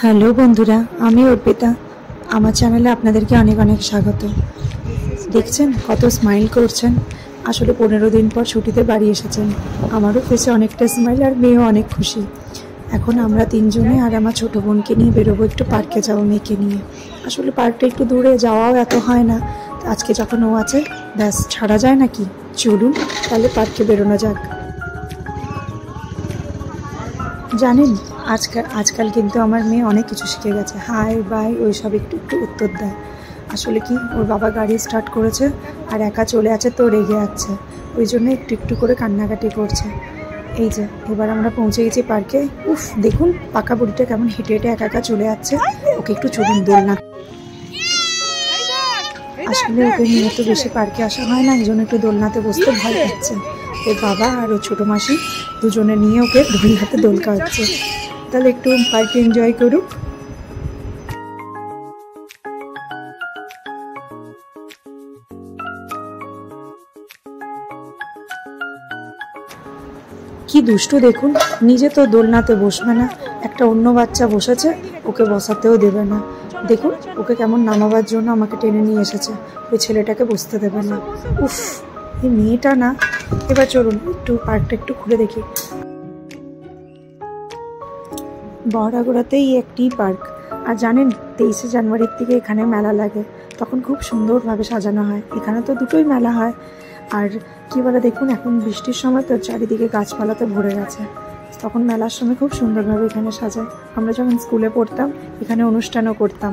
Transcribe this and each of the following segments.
Hello বন্ধুরা, আমি অর্পিতা। আমার চ্যানেলে আপনাদেরকে অনেক অনেক স্বাগত। দেখছেন কত স্মাইল করছেন। আসলে 15 দিন পর ছুটিতে বাড়ি এসেছেন। আমারও ফেসে অনেকটা স্মাইল, আর মেয়েও অনেক খুশি। এখন আমরা তিনজনে আর আমার ছোটো বোনকে নিয়ে বেরোবো, একটু পার্কে যাবো মেয়েকে নিয়ে। আসলে পার্কটা একটু দূরে, যাওয়াও এত হয় না। আজকে যখন ও আছে, ব্যাস ছাড়া যায় নাকি। চলুন তাহলে পার্কে বেরোনো যাক। জানেন, আজকাল কিন্তু আমার মেয়ে অনেক কিছু শিখে গেছে। হাই বাই ওই সব একটু একটু উত্তর দেয়। আসলে কি, ওর বাবা গাড়ি স্টার্ট করেছে আর একা চলে আছে, তো রেগে যাচ্ছে। ওই জন্য একটু একটু করে কান্নাকাটি করছে। এই যে এবার আমরা পৌঁছে গেছি পার্কে। উফ, দেখুন পাকা বুড়িটা কেমন হেঁটে হেঁটে একা একা চলে যাচ্ছে। ওকে একটু চলুন দোলনা। আসলে ওকে নিয়ে তো বেশি পার্কে আসা হয় না, এই জন্য একটু দোলনাতে বসতে ভয় পাচ্ছে। ওর বাবা আর ওর ছোটো মাসি দুজনে নিয়ে ওকে দোলনাতে দোল খাওয়াচ্ছে। তাহলে একটু পার্কে এনজয় করুক। কি দুষ্টু দেখুন, নিজে তো দোলনাতে বসবে না, একটা অন্য বাচ্চা বসেছে, ওকে বসাতেও দেবে না। দেখুন ওকে কেমন নামাবার জন্য আমাকে টেনে নিয়ে এসেছে, ওই ছেলেটাকে বসতে দেবে না। উফ, এই মেয়েটা না। এবার চলুন একটু পার্কটা একটু ঘুরে দেখি। বহরাগোড়াতেই একটি পার্ক। আর জানেন, 23শে জানুয়ারির থেকে এখানে মেলা লাগে, তখন খুব সুন্দরভাবে সাজানো হয়। এখানে তো দুটোই মেলা হয়। আর কী বলে, দেখুন এখন বৃষ্টির সময় তো চারিদিকে গাছপালাতে ভরে গেছে, তখন মেলার সময় খুব সুন্দরভাবে এখানে সাজায়। আমরা যখন স্কুলে পড়তাম এখানে অনুষ্ঠানও করতাম,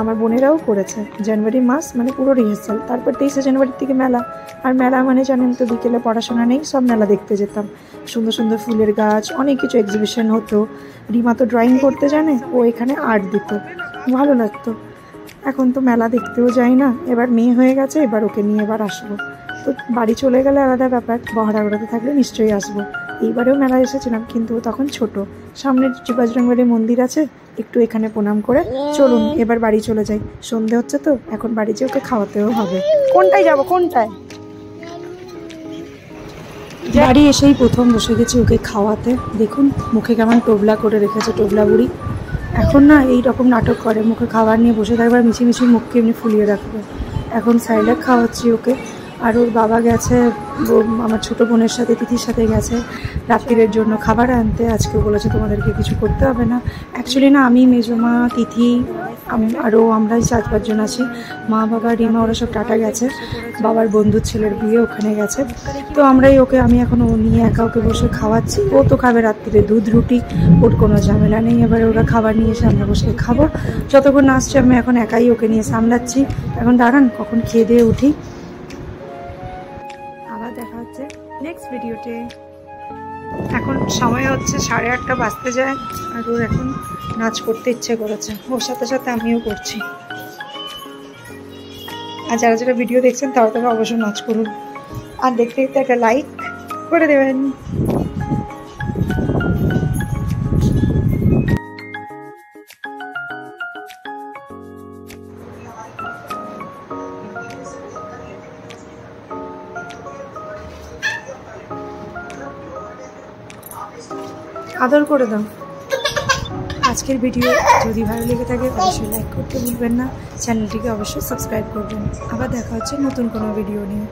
আমার বোনেরাও করেছে। জানুয়ারি মাস মানে পুরো রিহার্সাল, তারপর 23শে জানুয়ারির থেকে মেলা। আর মেলা মানে জানেন তো, বিকেলে পড়াশোনা নেই, সব মেলা দেখতে যেতাম। সুন্দর সুন্দর ফুলের গাছ, অনেক কিছু এক্সিবিশন হতো। রিমা তো ড্রয়িং করতে জানে, ও এখানে আর্ট দিত, ভালো লাগতো। এখন তো মেলা দেখতেও যাই না, এবার মেয়ে হয়ে গেছে, এবার ওকে নিয়ে এবার আসবো। তো বাড়ি চলে গেলে আলাদা ব্যাপার, বহরাগোড়াতে থাকলে নিশ্চয়ই আসবো। এইবারেও মেলা এসেছিলাম, কিন্তু তখন ছোট। সামনে বজরংবলী মন্দির আছে, একটু এখানে প্রণাম করে চলুন এবার বাড়ি চলে যাই। সন্ধে হচ্ছে তো, এখন বাড়ি যেয়ে ওকে খাওয়াতেও হবে। কোনটায় যাব, কোনটায়? বাড়ি এসেই প্রথম বসে গেছি ওকে খাওয়াতে। দেখুন মুখে কেমন টোবলা করে রেখেছে, টোবলা বুড়ি। এখন না এই রকম নাটক করে, মুখে খাবার নিয়ে বসে থাকবে, মিছিমিছি মুখকে এমনি ফুলিয়ে রাখবে। এখন সাইলাক খাওয়াচ্ছি ওকে। আর ওর বাবা গেছে আমার ছোটো বোনের সাথে, তিথির সাথে গেছে রাত্রিরের জন্য খাবার আনতে। আজকে বলেছে তোমাদেরকে কিছু করতে হবে না। অ্যাকচুয়ালি না, আমি মেজমা, তিথি আরও আমরাই 4-5 জন আছি। মা বাবা রিমা ওরা সব টাটা গেছে, বাবার বন্ধুর ছেলের বিয়ে ওখানে গেছে। তো আমরাই ওকে, আমি এখন ও নিয়ে একা ওকে বসে খাওয়াচ্ছি। ও তো খাবে রাত্রিরে দুধ রুটি, ওর কোনো ঝামেলা নেই। এবার ওরা খাবার নিয়ে এসে আমরা বসে খাবো। যতক্ষণ না আসছে আমি এখন একাই ওকে নিয়ে সামলাচ্ছি। এখন দাঁড়ান কখন খেয়ে দিয়ে উঠি। আবার দেখা হচ্ছে নেক্সট ভিডিওতে। এখন সময় হচ্ছে 8:30 বাজতে যায়, আর ওর এখন নাচ করতে ইচ্ছে করেছে, ওর সাথে সাথে আমিও করছি। আর যারা যারা ভিডিও দেখছেন তারা তারা অবশ্যই নাচ করুন, আর দেখতে দেখতে একটা লাইক করে দেবেন। আদর করে দাও। আজকের ভিডিও যদি ভালো লেগে থাকে অবশ্যই লাইক করতে ভুলবেন না, চ্যানেলটিকে অবশ্যই সাবস্ক্রাইব করবেন। আবার দেখা হচ্ছে নতুন কোনো ভিডিও নিয়ে।